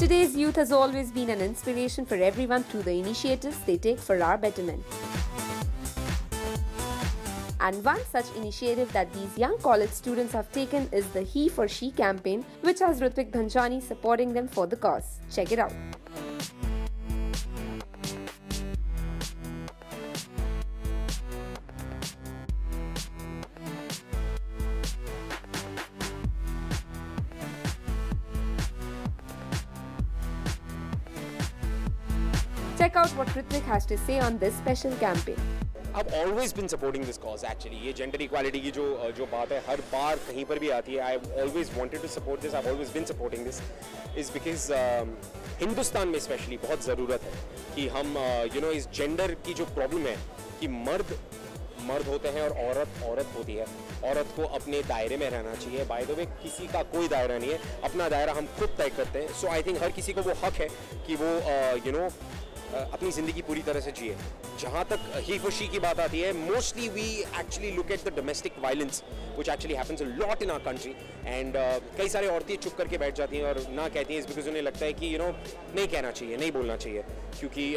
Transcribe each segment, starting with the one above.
Today's youth has always been an inspiration for everyone through the initiatives they take for our betterment. And one such initiative that these young college students have taken is the He for She campaign, which has Ritwik Dhanjani supporting them for the cause. Check it out. Check out what Ritwik has to say on this special campaign. I've always been supporting this cause actually. ये gender equality की जो बात है हर बार कहीं पर भी आती है. I've always wanted to support this. I've always been supporting this. Is because Hindustan में especially बहुत ज़रूरत है कि हम इस gender की जो problem है कि मर्द होते हैं और औरत होती है. औरत को अपने दायरे में रहना चाहिए. बाय द वे किसी का कोई दायरा नहीं है. अपना दायरा हम खुद तय करते हैं. सो आई थिंक हर किसी को वो हक है कि वो अपनी ज़िंदगी पूरी तरह से जिए. जहाँ तक ही फॉर शी की बात आती है, mostly we actually look at the domestic violence which actually happens a lot in our country. And कई सारी औरतें चुप करके बैठ जाती हैं और ना कहती हैं. इस बिकॉज उन्हें लगता है कि नहीं कहना चाहिए, नहीं बोलना चाहिए, क्योंकि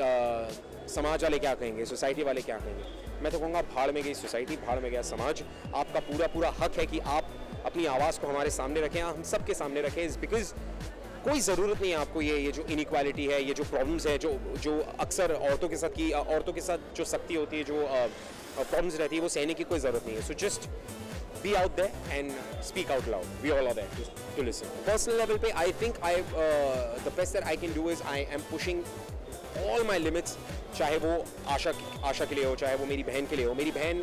समाज वाले क्या कहेंगे, सोसाइटी वाले क्या कहेंगे. मैं तो कहूँगा भाड़ में गई सोसाइटी, भाड़ में गया समाज. आपका पूरा हक है कि आप अपनी आवाज़ को हमारे सामने रखें, हम सब के सामने रखें. इस बिकॉज कोई ज़रूरत नहीं है आपको ये जो इनइक्वालिटी है, ये जो प्रॉब्लम्स है, जो अक्सर औरतों के साथ जो सख्ती होती है, जो प्रॉब्लम्स रहती है, वो सहने की कोई ज़रूरत नहीं है. So just be out there and speak out loud. We all are there to listen. Personal level पे I think the best that I can do is I am pushing all my limits. चाहे वो आशा के लिए हो, चाहे वो मेरी बहन के लिए हो. मेरी बहन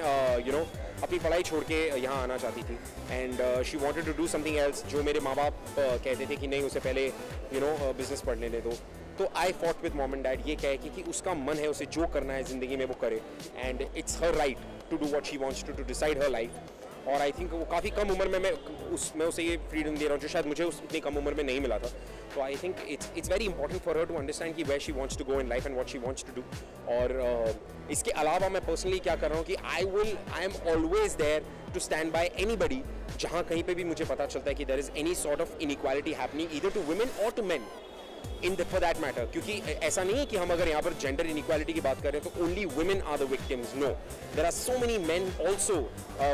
अपनी पढ़ाई छोड़ के यहाँ आना चाहती थी and she wanted to do something else. जो मेरे माँ बाप कहते थे कि नहीं, उसे पहले बिजनेस पढ़ने दे दो. तो I fought with mom and dad. ये कहे कि उसका मन है, उसे जो करना है ज़िंदगी में वो करे. And it's her right to do what she wants to decide her life. और आई थिंक वो काफ़ी कम उम्र में मैं उसे ये फ्रीडम दे रहा हूँ जो शायद मुझे उतनी कम उम्र में नहीं मिला था. तो I think it's very important for her to understand कि where she wants to go in life and what she wants to do. और इसके अलावा मैं पर्सनली क्या कर रहा हूँ कि I am always there to stand by anybody. जहाँ कहीं पे भी मुझे पता चलता है कि there is any sort of inequality happening either to women और to men for that matter. क्योंकि ऐसा नहीं है कि हम अगर यहाँ पर जेंडर इनइक्वालिटी की बात कर रहे हैं तो only women are the victims. No, there are so many men also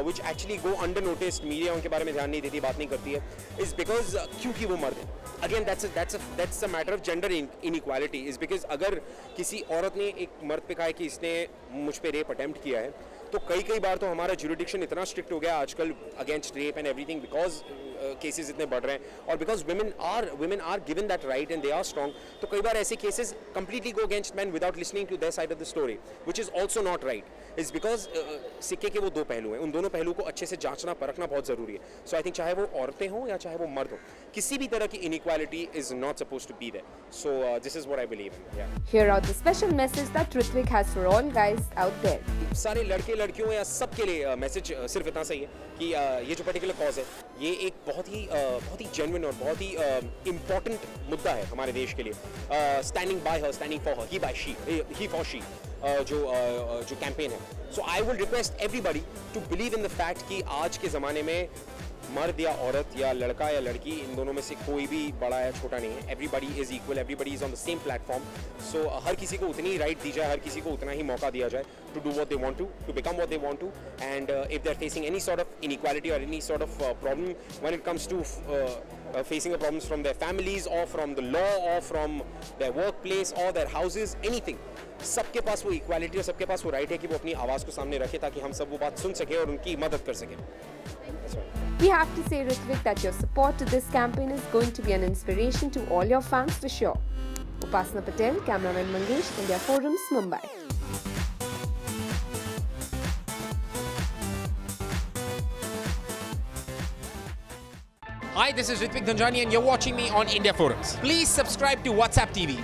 which actually go under noticed. Media उनके बारे में ध्यान नहीं देती, बात नहीं करती है. इज बिकॉज क्योंकि वो मर्द है. Again that's a matter of gender inequality. Is because अगर किसी औरत ने एक मर्द पे कहा है कि इसने मुझ पे रेप अटेम्प्ट किया है, तो कई बार तो हमारा ज्यूरिडिक्शन इतना स्ट्रिक्ट हो गया आजकल against rape and everything, because cases इतने बढ़ रहे हैं और because women are given that right and they are strong. तो कई बार ऐसे cases completely go against men without listening to their side of the story, which is also not right. It's because सिक्के के वो दो पहलू हैं. उन दोनों पहलू को अच्छे से जांचना परखना बहुत ज़रूरी है. So I think चाहे वो औरतें हों या चाहे वो मर्द हो, किसी भी तरह की inequality is not supposed to be there. So this is what I believe in. Yeah. Hear out the special message that Ritwik has for all guys out there. सारे लड़के लड़कियों या सब के लिए मैसेज सिर्फ इतना सही है कि ये जो पर्टिकुलर कॉज है, ये एक बहुत ही जेन्युइन और बहुत ही इम्पोर्टेंट मुद्दा है हमारे देश के लिए. Standing by her, standing for her, he for she जो कैंपेन है. So I will request everybody to believe in the fact कि आज के ज़माने में मर्द या औरत या लड़का या लड़की, इन दोनों में से कोई भी बड़ा या छोटा नहीं है. Everybody is equal, everybody is on the same platform. So हर किसी को उतनी राइट दी जाए, हर किसी को उतना ही मौका दिया जाए to do what they want to become what they want to. And if they are facing any sort of inequality और any sort of problem when it comes to facing problems from their families or from the law or from their workplace or their houses, anything, सबके पास वो equality और सबके पास वो right है कि वो अपनी आवाज़ को सामने रखे ताकि हम सब वो बात सुन सके और उनकी मदद कर सकें. We have to say, Ritwik, that your support to this campaign is going to be an inspiration to all your fans for sure. Upasana Patel, cameraman Mangesh, India Forums, Mumbai. Hi, this is Ritwik Dhanjani and you're watching me on India Forums. Please subscribe to WhatsApp TV.